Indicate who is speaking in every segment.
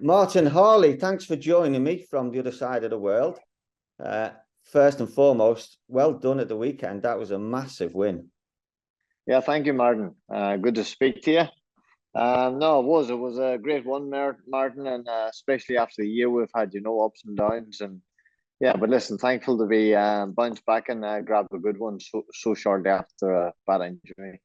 Speaker 1: Martin Harley, thanks for joining me from the other side of the world. First and foremost, well done at the weekend. That was a massive win.
Speaker 2: Yeah, thank you, Martin. Good to speak to you. No, it was a great one, Martin, and especially after the year we've had, ups and downs, and yeah. But listen, thankful to be bounced back and grab a good one so shortly after a bad injury.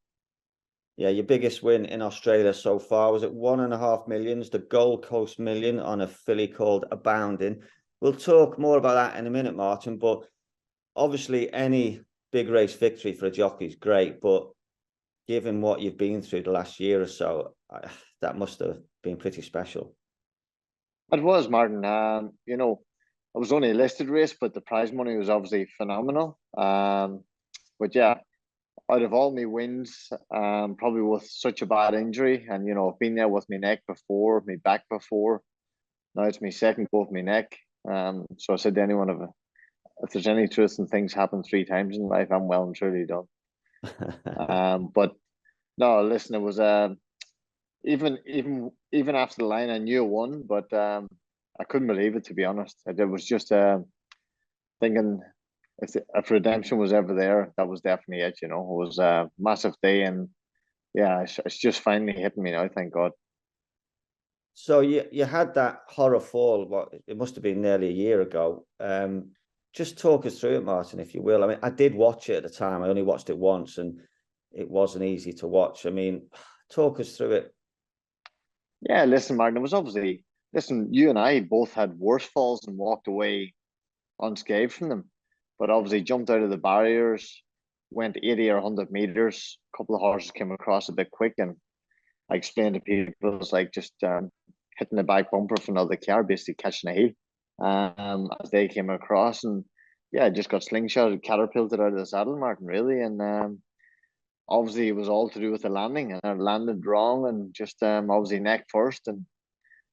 Speaker 1: Yeah, your biggest win in Australia so far was at 1.5 million, the Gold Coast Million on a filly called Abounding. We'll talk more about that in a minute, Martin, but obviously any big race victory for a jockey is great, but given what you've been through the last year or so, that must have been pretty special.
Speaker 2: It was, Martin. It was only a listed race, but the prize money was obviously phenomenal. But yeah, out of all my wins, probably with such a bad injury, and I've been there with my neck before, my back before. Now it's my second go with my neck. So I said to anyone, if there's any truth in things happen 3 times in life, I'm well and truly done. But no, listen, it was even after the line, I knew I won, but I couldn't believe it, to be honest. It was just thinking if redemption was ever there, that was definitely it. It was a massive day, and yeah, it's just finally hitting me now. Thank God.
Speaker 1: So you had that horror fall. It must have been nearly a year ago. Just talk us through it, Martin, if you will. I mean, I did watch it at the time. I only watched it once, and it wasn't easy to watch. I mean, talk us through it.
Speaker 2: Yeah, listen, Martin, it was obviously, listen, you and I both had worse falls and walked away unscathed from them, but obviously jumped out of the barriers, went 80 or 100 meters. A couple of horses came across a bit quick, and I explained to people it was like just hitting the back bumper of another car, basically catching a heel as they came across. And yeah, I just got slingshotted, catapulted out of the saddle, Martin, really. And obviously, it was all to do with the landing, and I landed wrong and just obviously neck first. And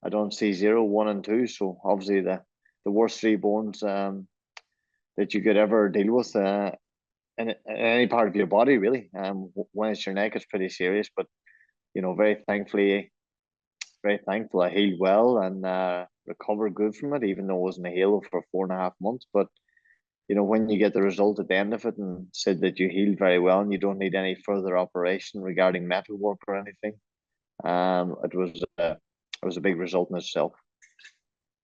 Speaker 2: I don't see 0, 1, and 2. So obviously, the worst 3 bones that you could ever deal with in any part of your body, really. When it's your neck, it's pretty serious, but very thankful I healed well and recovered good from it, even though it wasn't a halo for 4.5 months. But when you get the result at the end of it and said that you healed very well and you don't need any further operation regarding metal work or anything, it was a big result in itself.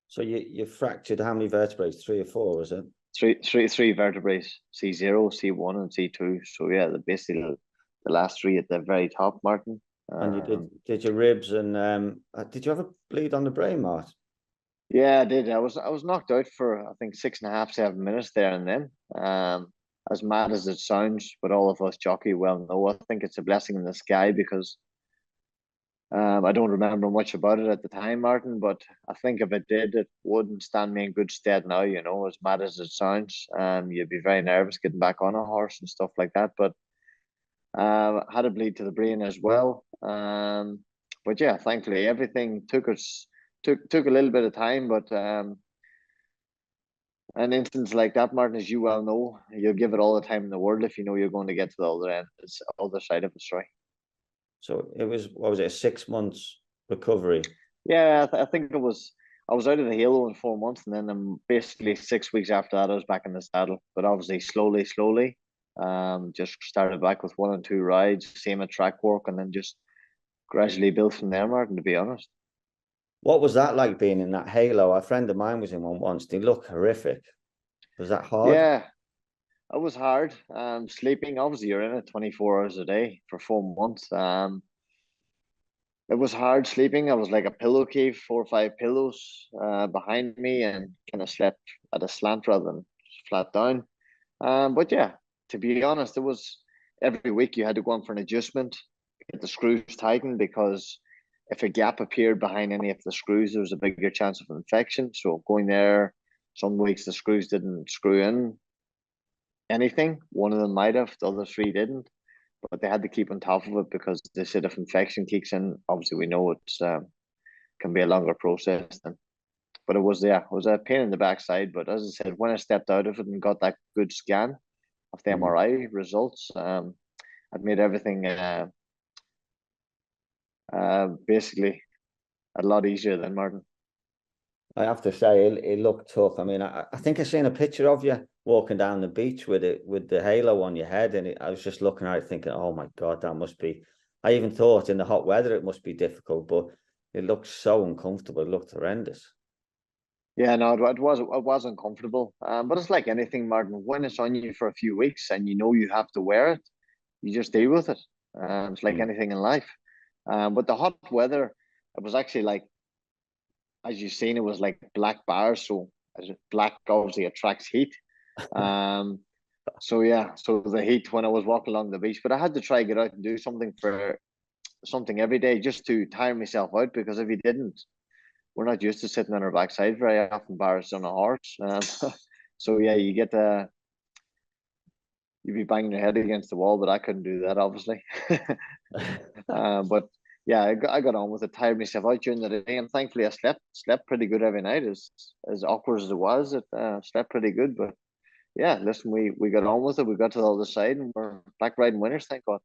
Speaker 1: So you fractured how many vertebrae? 3 or 4, was it?
Speaker 2: Three vertebrae, C0, C1, and C2. So yeah, basically the last 3 at the very top, Martin.
Speaker 1: And you did your ribs, and did you have a bleed on the brain, Martin?
Speaker 2: Yeah, I did. I was knocked out for I think 6.5, 7 minutes there and then. As mad as it sounds, but all of us jockey well know, I think it's a blessing in the sky because I don't remember much about it at the time, Martin. But I think if it did, it wouldn't stand me in good stead now. As mad as it sounds, you'd be very nervous getting back on a horse and stuff like that. But had a bleed to the brain as well. But yeah, thankfully everything took a little bit of time, but an instance like that, Martin, as you well know, you'll give it all the time in the world if you know you're going to get to the other end. It's the other side of the story.
Speaker 1: So it was, what was it, a 6 months recovery?
Speaker 2: Yeah, I think it was. I was out of the halo in 4 months, and then basically 6 weeks after that, I was back in the saddle. But obviously, slowly, just started back with 1 and 2 rides, same at track work, and then just gradually built from there, Martin, to be honest.
Speaker 1: What was that like being in that halo? A friend of mine was in one once. They look horrific. Was that hard?
Speaker 2: Yeah, it was hard. Sleeping, obviously, you're in it 24 hours a day for 4 months. It was hard sleeping. I was like a pillow cave, 4 or 5 pillows behind me, and kind of slept at a slant rather than flat down. But yeah, to be honest, it was every week you had to go on for an adjustment, get the screws tightened, because if a gap appeared behind any of the screws, there was a bigger chance of infection. So going there, some weeks the screws didn't screw in anything. One of them might have, the other 3 didn't. But they had to keep on top of it because they said if infection kicks in, obviously we know it's can be a longer process. But it was a pain in the backside. But as I said, when I stepped out of it and got that good scan of the MRI results, it made everything basically a lot easier than, Martin.
Speaker 1: I have to say, it looked tough. I mean, I think I seen a picture of you walking down the beach with it with the halo on your head, and I was just looking at it thinking, "Oh my God, that must be." I even thought in the hot weather it must be difficult, but it looked so uncomfortable. It looked horrendous.
Speaker 2: Yeah, no, it was uncomfortable. But it's like anything, Martin. When it's on you for a few weeks and you know you have to wear it, you just deal with it. It's like
Speaker 1: Mm.
Speaker 2: anything in life. But the hot weather, it was actually like, as you've seen, it was like black bars. So black obviously attracts heat. Um, so yeah, so the heat when I was walking along the beach, but I had to try get out and do something every day just to tire myself out because if you didn't, we're not used to sitting on our backside very often, bars on a horse. So yeah, you'd be banging your head against the wall, but I couldn't do that obviously. But yeah, I got on with it, tired myself out during the day, and thankfully I slept pretty good every night. As awkward as it was, it slept pretty good. But yeah, listen, we got on with it. We got to the other side, and we're back riding winners, thank God.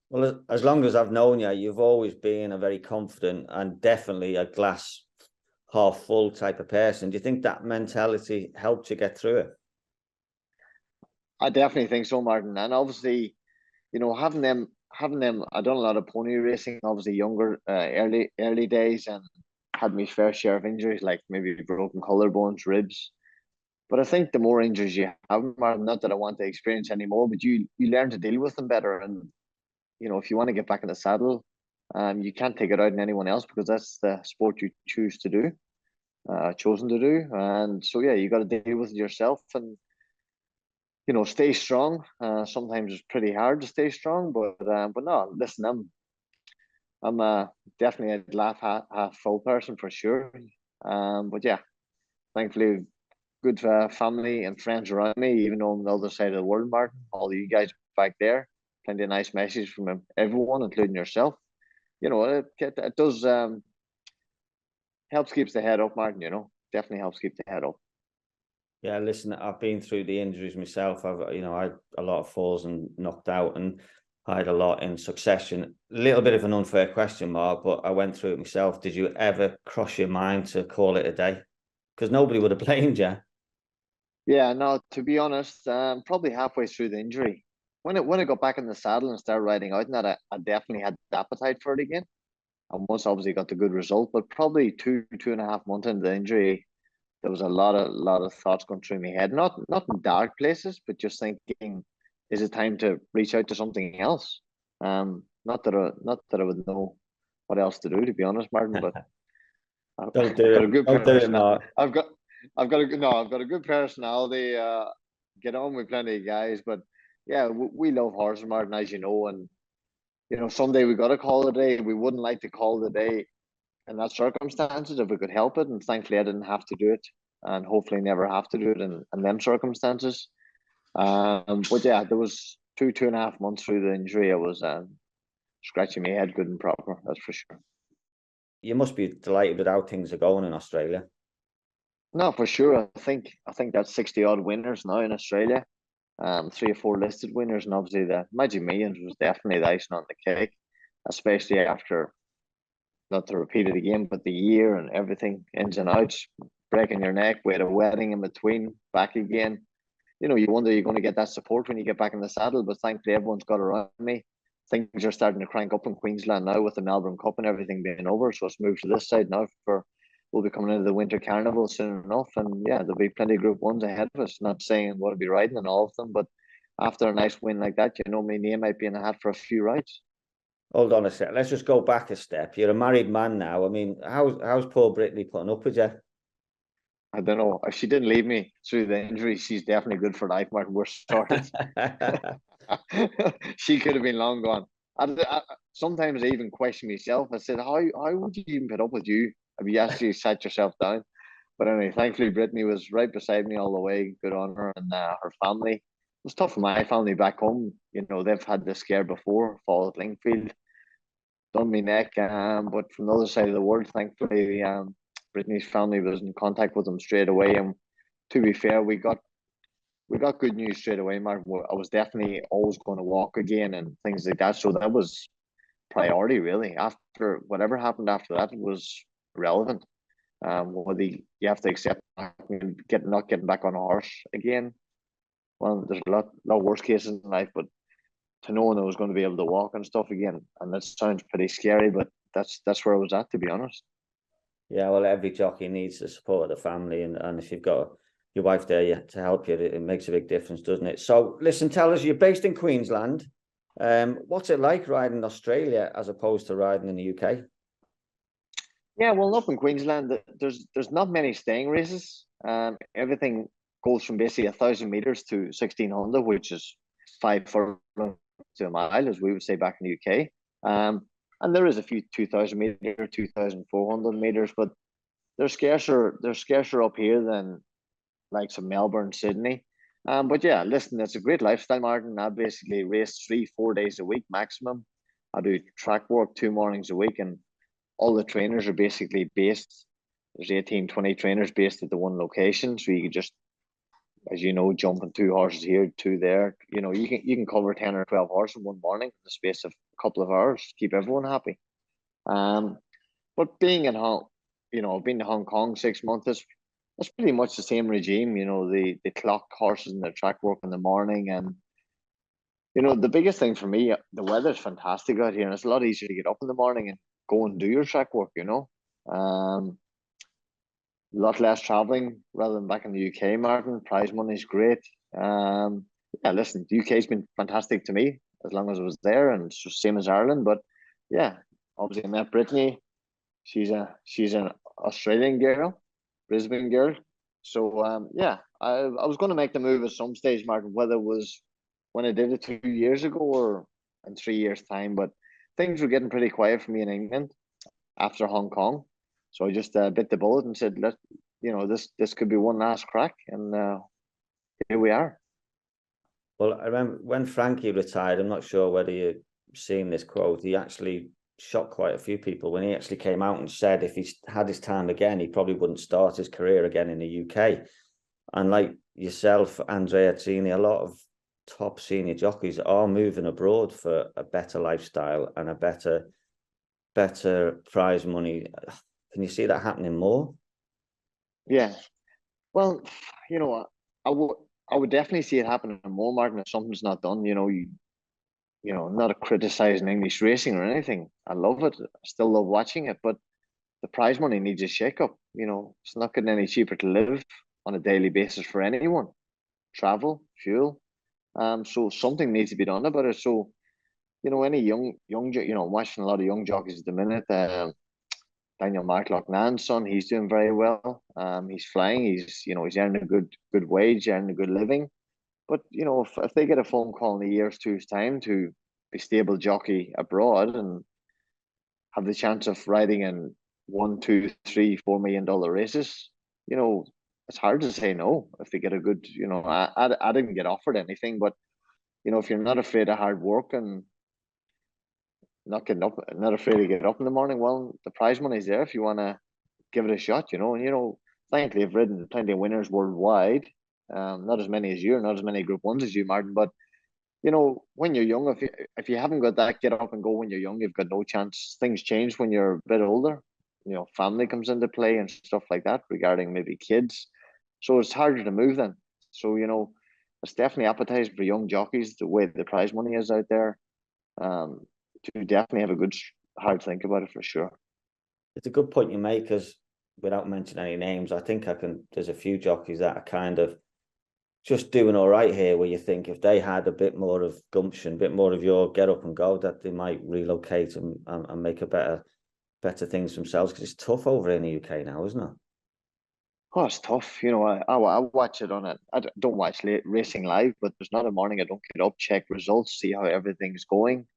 Speaker 1: Well, as long as I've known you, you've always been a very confident and definitely a glass half full type of person. Do you think that mentality helped you get through it?
Speaker 2: I definitely think so, Martin. And obviously, having them. I done a lot of pony racing, obviously younger, early days, and had my fair share of injuries, like maybe broken collarbones, ribs. But I think the more injuries you have, Martin, not that I want to experience anymore, but you learn to deal with them better. And if you want to get back in the saddle, you can't take it out on anyone else because that's the sport you choose to do, chosen to do. And so yeah, you got to deal with it yourself and stay strong. Sometimes it's pretty hard to stay strong, but no, listen, I'm definitely a glass half full person for sure. But yeah, thankfully, good family and friends around me, even though I'm on the other side of the world, Martin. All you guys back there, plenty of nice messages from everyone, including yourself. It does helps keeps the head up, Martin. Definitely helps keep the head up.
Speaker 1: Yeah, listen, I've been through the injuries myself. I had a lot of falls and knocked out, and I had a lot in succession. A little bit of an unfair question, Mark, but I went through it myself. Did you ever cross your mind to call it a day? Because nobody would have blamed you.
Speaker 2: Yeah, no, to be honest, probably halfway through the injury. When I got back in the saddle and started riding out and that, I definitely had the appetite for it again. And once obviously got the good result, but probably 2.5 months into the injury, there was a lot of thoughts going through my head. Not in dark places, but just thinking, is it time to reach out to something else? Not that I would know what else to do, to be honest, Martin. But
Speaker 1: Don't
Speaker 2: I've
Speaker 1: do
Speaker 2: got
Speaker 1: it.
Speaker 2: a good
Speaker 1: Don't do it,
Speaker 2: person.
Speaker 1: Mark.
Speaker 2: I've got I've got a good personality. Get on with plenty of guys, but yeah, we love horses, Martin, as you know, and someday we got to call it a day. We wouldn't like to call it a day in that circumstances if we could help it, and thankfully I didn't have to do it, and hopefully never have to do it in them circumstances. But yeah, there was 2.5 months through the injury. I was scratching my head good and proper. That's for sure.
Speaker 1: You must be delighted with how things are going in Australia.
Speaker 2: No, for sure. I think that's 60 odd winners now in Australia. 3 or 4 listed winners, and obviously the Magic Millions was definitely the icing on the cake, especially after, not to repeat it again, but the year and everything, ins and outs, breaking your neck, we had a wedding in between, back again. You wonder you're going to get that support when you get back in the saddle, but thankfully everyone's got around me. Things are starting to crank up in Queensland now with the Melbourne Cup and everything being over, so it's moved to this side now for. We'll be coming into the winter carnival soon enough, and yeah, there'll be plenty of Group Ones ahead of us. Not saying we'll be riding in all of them, but after a nice win like that, my name might be in the hat for a few rides.
Speaker 1: Hold on a sec. Let's just go back a step. You're a married man now. I mean, how's poor Brittany putting up with you?
Speaker 2: I don't know if she didn't leave me through the injury. She's definitely good for life, Martin. We're sorted. She could have been long gone. Sometimes I even question myself. I said, how would you even put up with you if you actually sat yourself down? But anyway, thankfully, Brittany was right beside me all the way. Good on her and her family. It was tough for my family back home. They've had this scare before, fall at Lingfield, done me neck. But from the other side of the world, thankfully, Brittany's family was in contact with them straight away. And to be fair, we got good news straight away, Mark. I was definitely always going to walk again and things like that. So that was priority, really. After whatever happened after that, it was irrelevant. Whether you have to accept not getting back on a horse again. Well, there's a lot worse cases in life, but to know I was going to be able to walk and stuff again, and that sounds pretty scary, but that's where I was at, to be honest.
Speaker 1: Yeah, well, every jockey needs the support of the family, and if you've got your wife there to help you, it makes a big difference, doesn't it? So, listen, tell us, you're based in Queensland. What's it like riding in Australia as opposed to riding in the UK?
Speaker 2: Yeah, well, up in Queensland, there's not many staying races. Everything goes from basically 1,000 meters to 1,600, which is 5 furlongs to a mile, as we would say back in the UK. And there is a few 2,000 meter, 2,400 meters, but they're scarcer. They're scarcer up here than like some Melbourne, Sydney. But yeah, listen, it's a great lifestyle, Martin. I basically race 3-4 days a week maximum. I do track work 2 mornings a week, and all the trainers are basically based. There's 18, 20 trainers based at the one location. So you can just, as you know, jump on 2 horses here, 2 there. You can cover 10 or 12 horses in one morning in the space of a couple of hours, keep everyone happy. But being in been to Hong Kong 6 months, it's pretty much the same regime. The clock horses and the track work in the morning. And the biggest thing for me, the weather's fantastic out here, and it's a lot easier to get up in the morning and go and do your track work. A lot less traveling rather than back in the UK, Martin. Prize money's great. Yeah, listen, the UK's been fantastic to me as long as I was there, and it's the same as Ireland. But yeah, obviously I met Brittany. She's an Australian girl, Brisbane girl. So yeah, I was going to make the move at some stage, Martin, whether it was when I did it 2 years ago or in 3 years' time. But things were getting pretty quiet for me in England after Hong Kong. So I just bit the bullet and said, this could be one last crack, and here we are.
Speaker 1: Well, I remember when Frankie retired, I'm not sure whether you've seen this quote, he actually shocked quite a few people when he actually came out and said if he had his time again, he probably wouldn't start his career again in the UK. And like yourself, Andrea Tini, a lot of top senior jockeys are moving abroad for a better lifestyle and a better prize money. Can you see that happening more?
Speaker 2: Yeah. Well, I would definitely see it happening more, Martin, if something's not done. Not criticizing English racing or anything. I love it. I still love watching it, but the prize money needs a shake up. It's not getting any cheaper to live on a daily basis for anyone. Travel, fuel. So something needs to be done about it. So, any young, I'm watching a lot of young jockeys at the minute. Daniel Marklochnane's son, he's doing very well. He's flying. He's earning a good wage, earning a good living. But if they get a phone call in a year's two's time to be stable jockey abroad and have the chance of riding in 1, 2, 3, $4 million races, it's hard to say no if they get a good. I didn't get offered anything, but if you're not afraid of hard work and not afraid to get up in the morning, well, the prize money's there if you want to give it a shot. And thankfully I've ridden plenty of winners worldwide. Not as many as you, not as many Group 1s as you, Martin, but when you're young, if you haven't got that get up and go when you're young, you've got no chance. Things change when you're a bit older. Family comes into play and stuff like that regarding maybe kids. So it's harder to move then. So, it's definitely appetizing for young jockeys, the way the prize money is out there. To definitely have a good hard think about it for sure.
Speaker 1: It's a good point you make, because without mentioning any names, I think there's a few jockeys that are kind of just doing all right here, where you think if they had a bit more of gumption, a bit more of your get up and go, that they might relocate and make a better things themselves, because it's tough over in the UK now, isn't it?
Speaker 2: Oh, it's tough. I watch it on it. I don't watch racing live, but there's not a morning I don't get up, check results, see how everything's going.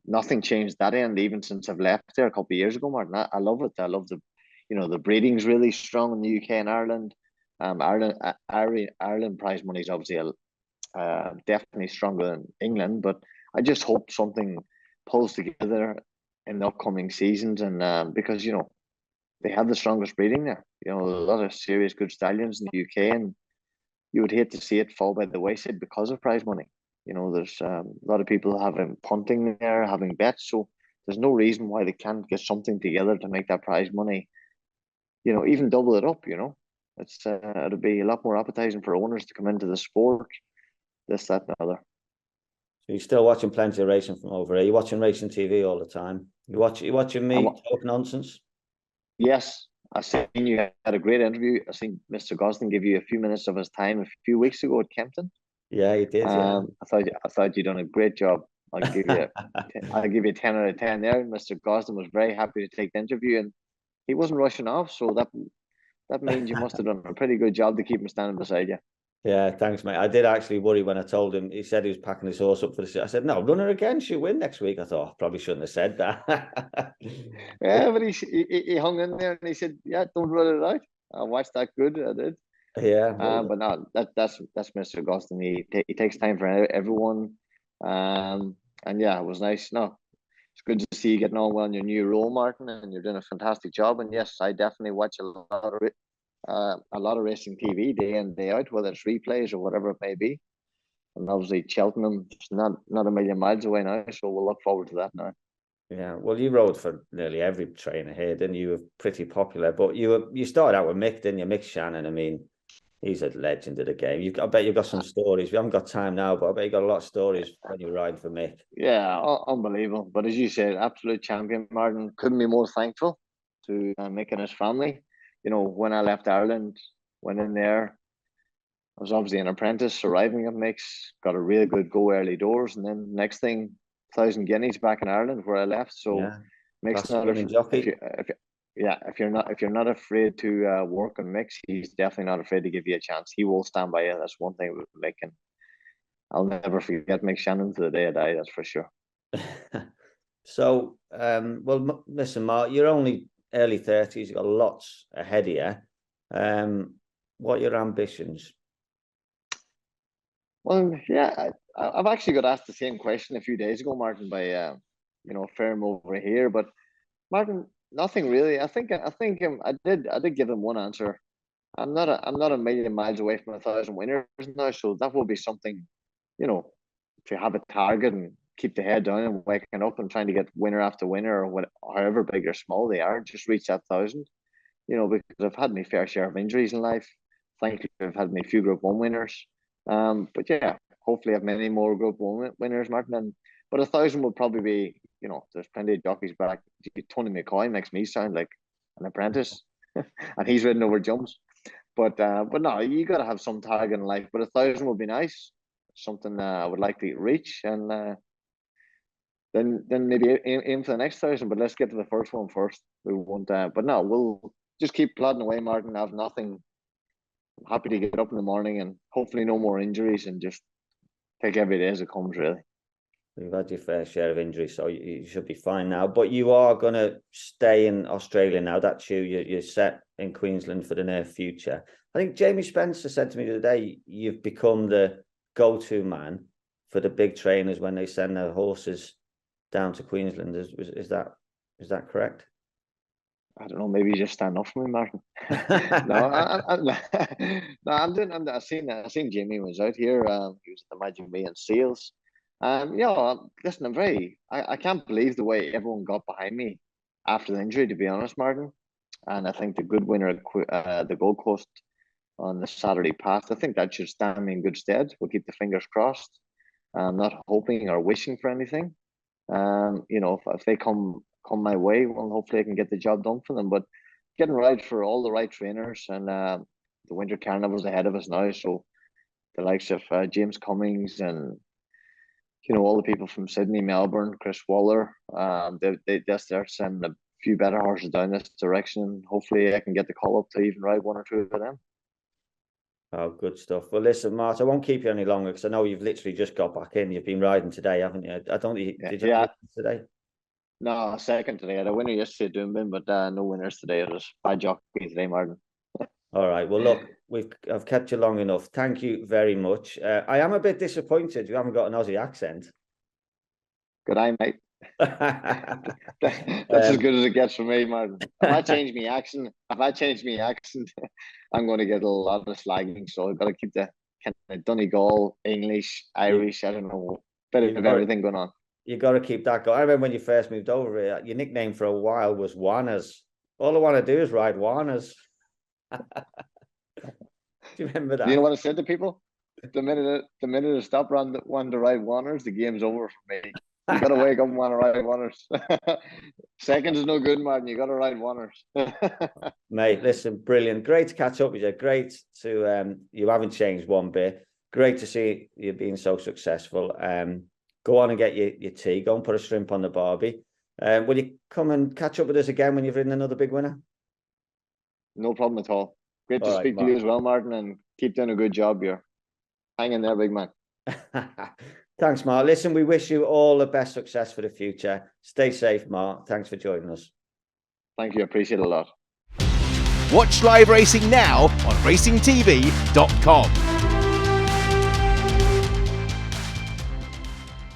Speaker 2: Nothing changed that end even since I've left there a couple of years ago, Martin. I love it. I love the breeding's really strong in the UK and Ireland. Ireland prize money is obviously definitely stronger than England, but I just hope something pulls together in the upcoming seasons, and because they have the strongest breeding there. A lot of serious good stallions in the UK, and you would hate to see it fall by the wayside because of prize money. There's a lot of people having punting there, having bets, so there's no reason why they can't get something together to make that prize money even double it up. It's it'll be a lot more appetizing for owners to come into the sport. This, that, and the other.
Speaker 1: So you're still watching plenty of racing from over here. You're watching racing TV all the time. You watching me talk nonsense?
Speaker 2: Yes, I seen you had a great interview. I seen Mr. Gosling give you a few minutes of his time a few weeks ago at Kempton.
Speaker 1: Yeah, he did. Yeah.
Speaker 2: I thought you done a great job. I'll give you 10 out of 10 there. Mr. Gosling was very happy to take the interview, and he wasn't rushing off. So that means you must have done a pretty good job to keep him standing beside you.
Speaker 1: Yeah, thanks, mate. I did actually worry when I told him. He said he was packing his horse up for the. I said, "No, run her again. She'll win next week." I thought, probably shouldn't have said that.
Speaker 2: Yeah, but he hung in there and he said, "Yeah, don't run it out." I watched that good. I did.
Speaker 1: Yeah,
Speaker 2: but no, that's Mr. Gosling. He takes time for everyone. And yeah, it was nice. No, it's good to see you getting on well in your new role, Martin, and you're doing a fantastic job. And yes, I definitely watch a lot of racing TV day in, day out, whether it's replays or whatever it may be. And obviously Cheltenham is not a million miles away now, so we'll look forward to that now.
Speaker 1: Yeah, well, you rode for nearly every trainer here, didn't you? You were pretty popular, but you started out with Mick, didn't you? Mick Shannon. I mean, he's a legend of the game. I bet you've got some stories. We haven't got time now, but I bet you got a lot of stories when you were riding for Mick.
Speaker 2: Yeah, unbelievable. But as you said, absolute champion, Martin. Couldn't be more thankful to Mick and his family. When I left Ireland, went in there, I was obviously an apprentice, arriving at Mick's, got a really good go early doors, and then next thing, 1,000 guineas back in Ireland where I left. So
Speaker 1: Yeah.
Speaker 2: Mick's not
Speaker 1: jockey.
Speaker 2: if you're not afraid to work on Mick, he's definitely not afraid to give you a chance. He will stand by you. That's one thing with Mick, and I'll never forget Mick Shannon to the day I die. That's for sure.
Speaker 1: So, well, listen, Mark, you're only early 30s. You've got lots ahead of you. What are your ambitions?
Speaker 2: Well, yeah, I've actually got asked the same question a few days ago, Martin, by a firm over here. But Martin, nothing really. I think I did give him one answer. I'm not a million miles away from 1,000 winners now, so that will be something. If you have a target and keep the head down and waking up and trying to get winner after winner, or however big or small they are, just reach that 1,000. Because I've had my fair share of injuries in life. Thankfully, I've had my few Group 1 winners. But yeah, hopefully I have many more Group 1 winners, Martin. But 1,000 will probably be, there's plenty of jockeys back. Tony McCoy makes me sound like an apprentice, and he's ridden over jumps. But no, you got to have some target in life. But 1,000 would be nice, something I would like to reach, and then maybe aim for the next 1,000. But let's get to the first one first. We won't. But no, we'll just keep plodding away, Martin. I have nothing. I'm happy to get up in the morning and hopefully no more injuries, and just take every day as it comes, really.
Speaker 1: You've had your fair share of injuries, so you should be fine now. But you are going to stay in Australia now. That's you. You're set in Queensland for the near future. I think Jamie Spencer said to me the other day, you've become the go-to man for the big trainers when they send their horses down to Queensland. Is that correct?
Speaker 2: I don't know. Maybe you just stand up for me, Martin. No, I've seen Jamie was out here. He was at the Magic Me and Seals. Listen, I can't believe the way everyone got behind me after the injury, to be honest, Martin. And I think the good winner at the Gold Coast on the Saturday path, I think that should stand me in good stead. We'll keep the fingers crossed. I'm not hoping or wishing for anything. If they come my way, well, hopefully I can get the job done for them. But getting right for all the right trainers, and the Winter Carnival's ahead of us now. So the likes of James Cummings and all the people from Sydney, Melbourne, Chris Waller, they're sending a few better horses down this direction. Hopefully I can get the call up to even ride one or two of them.
Speaker 1: Oh, good stuff. Well, listen, Mart, I won't keep you any longer because I know you've literally just got back in. You've been riding today, haven't you? I don't think did you have today?
Speaker 2: No, second today. I had a winner yesterday at Doomben, but no winners today. It was bad jockey today, Martin.
Speaker 1: All right. Well, look, I've kept you long enough. Thank you very much. I am a bit disappointed you haven't got an Aussie accent.
Speaker 2: Good eye, mate. That's as good as it gets for me, Martin. If I change my accent, I'm going to get a lot of slagging. So I've got to keep the kind of Donegal, English, Irish, I don't know, bit of everything going on.
Speaker 1: You got to keep that going. I remember when you first moved over here, your nickname for a while was Wanners. All I want to do is ride Warners. Do you remember that?
Speaker 2: You know what I said to people? The minute I stop wanting to ride Warners, the game's over for me. You got to wake up and want to ride Warners. Seconds is no good, Martin. You got to ride Warners.
Speaker 1: Mate, listen, brilliant. Great to catch up with you. Great to you haven't changed one bit. Great to see you being so successful. Go on and get your tea. Go and put a shrimp on the barbie. Will you come and catch up with us again when you've ridden another big winner?
Speaker 2: No problem at all. Great to speak to you as well, Martin, and keep doing a good job here. Hang in there, big man.
Speaker 1: Thanks, Mark. Listen, we wish you all the best success for the future. Stay safe, Mark. Thanks for joining us.
Speaker 2: Thank you. I appreciate it a lot.
Speaker 3: Watch live racing now on racingtv.com.